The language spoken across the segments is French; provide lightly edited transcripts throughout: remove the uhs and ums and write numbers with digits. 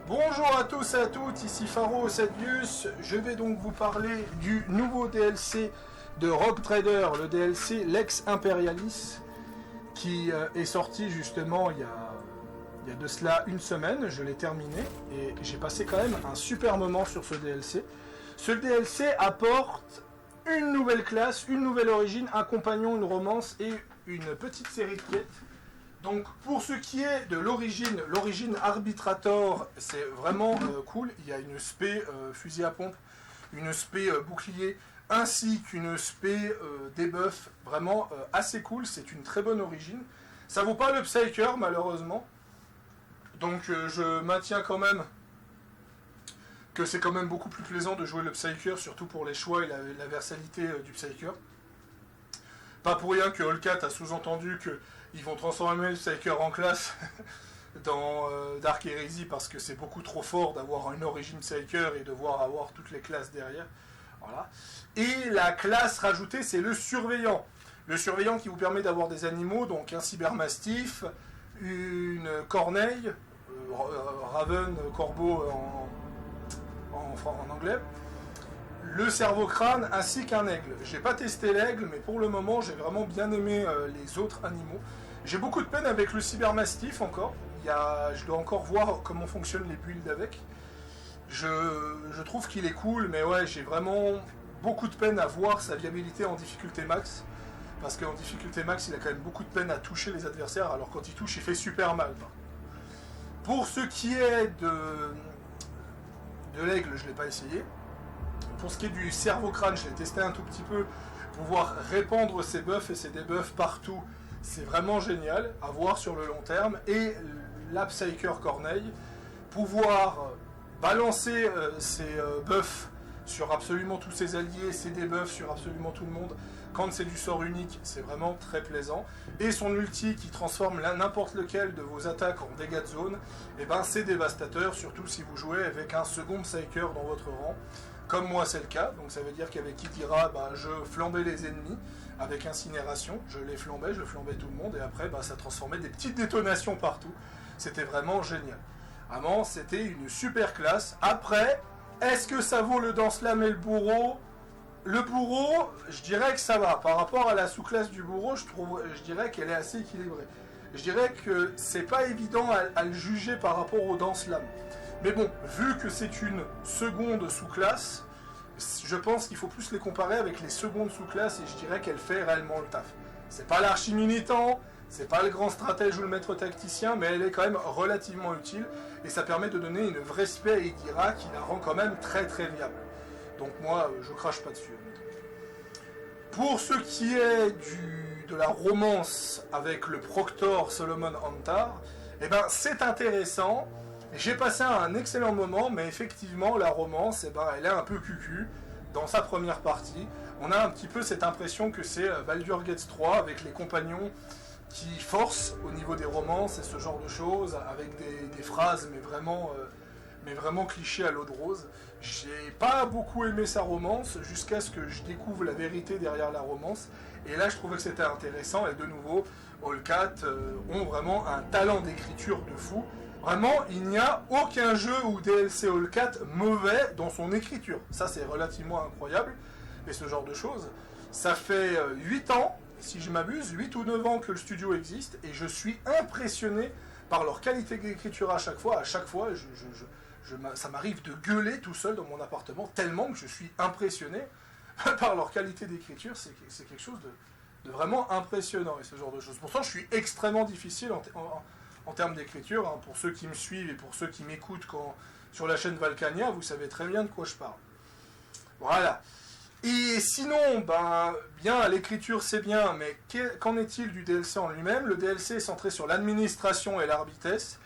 Bonjour à tous et à toutes, ici Pharo Sadius. Je vais donc vous parler du nouveau DLC de Rogue Trader, le DLC Lex Imperialis, qui est sorti justement il y a de cela une semaine. Je l'ai terminé et j'ai passé quand même un super moment sur ce DLC. Ce DLC apporte une nouvelle classe, une nouvelle origine, un compagnon, une romance et une petite série de quêtes. Donc pour ce qui est de l'origine Arbitrator, c'est vraiment cool. Il y a une spé fusil à pompe, une spé bouclier, ainsi qu'une spé debuff, vraiment assez cool. C'est une très bonne origine. Ça vaut pas le Psyker malheureusement. Donc je maintiens quand même que c'est quand même beaucoup plus plaisant de jouer le Psyker, surtout pour les choix et la versatilité du Psyker. Pas pour rien que Allcat a sous-entendu qu'ils vont transformer le Psyker en classe dans Dark Heresy parce que c'est beaucoup trop fort d'avoir une origine Psyker et devoir avoir toutes les classes derrière. Voilà. Et la classe rajoutée, c'est le Surveillant. Le Surveillant qui vous permet d'avoir des animaux, donc un Cybermastiff, une Corneille, Raven, Corbeau en anglais, le cerveau-crâne ainsi qu'un aigle. J'ai pas testé l'aigle, mais pour le moment j'ai vraiment bien aimé les autres animaux. J'ai beaucoup de peine avec le cybermastiff encore. Je dois encore voir comment fonctionnent les builds avec. Je trouve qu'il est cool, mais ouais, j'ai vraiment beaucoup de peine à voir sa viabilité en difficulté max. Parce qu'en difficulté max, il a quand même beaucoup de peine à toucher les adversaires, alors quand il touche, il fait super mal. Pour ce qui est de l'aigle, je ne l'ai pas essayé. Pour ce qui est du cerveau-crâne, je l'ai testé un tout petit peu. Pouvoir répandre ses buffs et ses debuffs partout, c'est vraiment génial à voir sur le long terme. Et la Psyker Corneille, pouvoir balancer ses buffs sur absolument tous ses alliés, ses debuffs sur absolument tout le monde, quand c'est du sort unique, c'est vraiment très plaisant. Et son ulti qui transforme n'importe lequel de vos attaques en dégâts de zone, et ben c'est dévastateur, surtout si vous jouez avec un second Psyker dans votre rang. Comme moi c'est le cas, donc ça veut dire qu'avec Kitira, je flambais les ennemis avec Incinération, je flambais tout le monde, et après ça transformait des petites détonations partout. C'était vraiment génial. Vraiment, c'était une super classe. Après, est-ce que ça vaut le Danslam et le Bourreau? Le Bourreau, je dirais que ça va. Par rapport à la sous-classe du Bourreau, je dirais qu'elle est assez équilibrée. Je dirais que c'est pas évident à le juger par rapport au Danslam. Mais bon, vu que c'est une seconde sous-classe, je pense qu'il faut plus les comparer avec les secondes sous-classes et je dirais qu'elle fait réellement le taf. C'est pas l'archi-militant, c'est pas le grand stratège ou le maître tacticien, mais elle est quand même relativement utile et ça permet de donner une vraie spé à Idira qui la rend quand même très très viable. Donc moi, je crache pas dessus. Pour ce qui est de la romance avec le Proctor Solomon Antar, eh ben c'est intéressant. J'ai passé un excellent moment, mais effectivement, la romance, elle est un peu cucu dans sa première partie. On a un petit peu cette impression que c'est Baldur's Gate 3 avec les compagnons qui forcent au niveau des romances et ce genre de choses, avec des phrases, mais vraiment clichés à l'eau de rose. J'ai pas beaucoup aimé sa romance jusqu'à ce que je découvre la vérité derrière la romance. Et là, je trouvais que c'était intéressant. Et de nouveau, Allcat ont vraiment un talent d'écriture de fou. Vraiment, il n'y a aucun jeu ou DLC Allcat mauvais dans son écriture. Ça, c'est relativement incroyable. Et ce genre de choses. Ça fait 8 ans, si je m'abuse, 8 ou 9 ans que le studio existe. Et je suis impressionné par leur qualité d'écriture à chaque fois. À chaque fois, ça m'arrive de gueuler tout seul dans mon appartement, tellement que je suis impressionné par leur qualité d'écriture. C'est quelque chose de vraiment impressionnant. Et ce genre de choses. Pourtant, je suis extrêmement difficile en termes d'écriture, hein. Pour ceux qui me suivent et pour ceux qui m'écoutent sur la chaîne Valkania, vous savez très bien de quoi je parle. Voilà. Et sinon, bien, l'écriture c'est bien, mais qu'en est-il du DLC en lui-même? Le DLC est centré sur l'administration et l'arbitesse,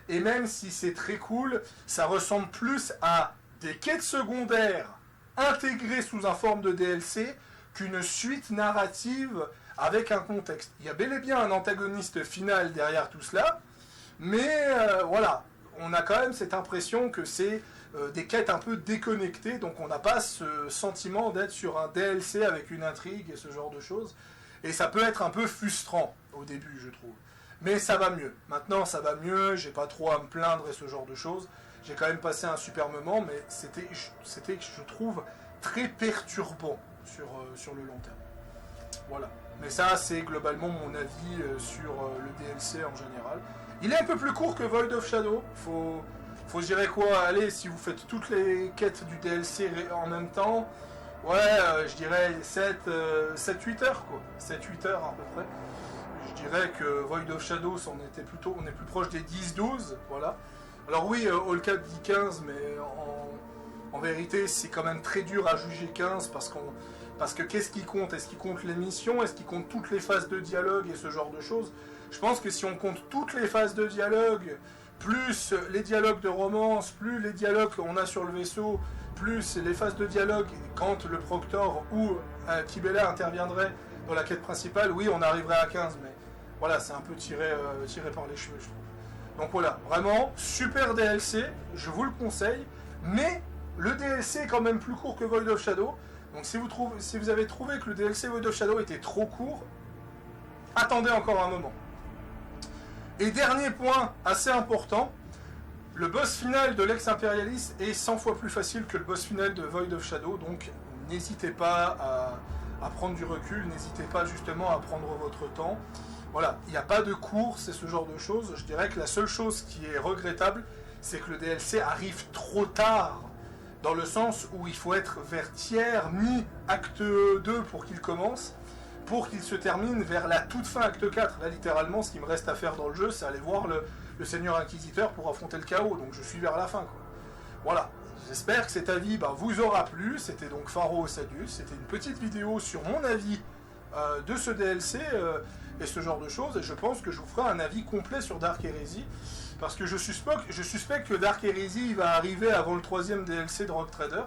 et même si c'est très cool, ça ressemble plus à des quêtes secondaires intégrées sous une forme de DLC qu'une suite narrative avec un contexte. Il y a bel et bien un antagoniste final derrière tout cela, mais voilà, on a quand même cette impression que c'est des quêtes un peu déconnectées, donc on n'a pas ce sentiment d'être sur un DLC avec une intrigue et ce genre de choses. Et ça peut être un peu frustrant au début, je trouve. Mais ça va mieux. Maintenant, ça va mieux, j'ai pas trop à me plaindre et ce genre de choses. J'ai quand même passé un super moment, mais c'était, je trouve, très perturbant sur le long terme. Voilà. Mais ça, c'est globalement mon avis sur le DLC en général. Il est un peu plus court que Void of Shadow. Faut je dirais quoi, allez, si vous faites toutes les quêtes du DLC en même temps, ouais, je dirais 7-8 heures, quoi. 7-8 heures à peu près. Je dirais que Void of Shadow, on est plus proche des 10-12, voilà. Alors oui, All Cap dit 15, mais en vérité, c'est quand même très dur à juger 15, parce que qu'est-ce qui compte? Est-ce qu'il compte les missions? Est-ce qu'il compte toutes les phases de dialogue et ce genre de choses? Je pense que si on compte toutes les phases de dialogue, plus les dialogues de romance, plus les dialogues qu'on a sur le vaisseau, plus les phases de dialogue quand le Proctor ou Kibella interviendrait dans la quête principale, oui, on arriverait à 15, mais voilà, c'est un peu tiré par les cheveux, je trouve. Donc voilà, vraiment, super DLC, je vous le conseille, mais le DLC est quand même plus court que Void of Shadow, donc si vous avez trouvé que le DLC Void of Shadow était trop court, attendez encore un moment. Et dernier point assez important, le boss final de l'ex-impérialiste est 100 fois plus facile que le boss final de Void of Shadow, donc n'hésitez pas à prendre du recul, n'hésitez pas justement à prendre votre temps. Voilà, il n'y a pas de course et ce genre de choses. Je dirais que la seule chose qui est regrettable, c'est que le DLC arrive trop tard, dans le sens où il faut être vers tiers, mi-acte 2 pour qu'il commence, pour qu'il se termine vers la toute fin acte 4. Là, littéralement, ce qui me reste à faire dans le jeu, c'est aller voir le Seigneur Inquisiteur pour affronter le chaos, donc je suis vers la fin, quoi. Voilà, j'espère que cet avis vous aura plu. C'était donc Pharo Sadus, c'était une petite vidéo sur mon avis de ce DLC et ce genre de choses, et je pense que je vous ferai un avis complet sur Dark Heresy, parce que je suspecte que Dark Heresy va arriver avant le 3e DLC de Rogue Trader.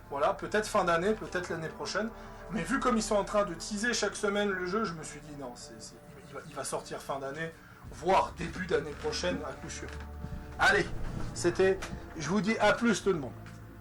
Voilà, peut-être fin d'année, peut-être l'année prochaine, mais vu comme ils sont en train de teaser chaque semaine le jeu, je me suis dit non, il va sortir fin d'année, voire début d'année prochaine à coup sûr. Allez, je vous dis à plus tout le monde.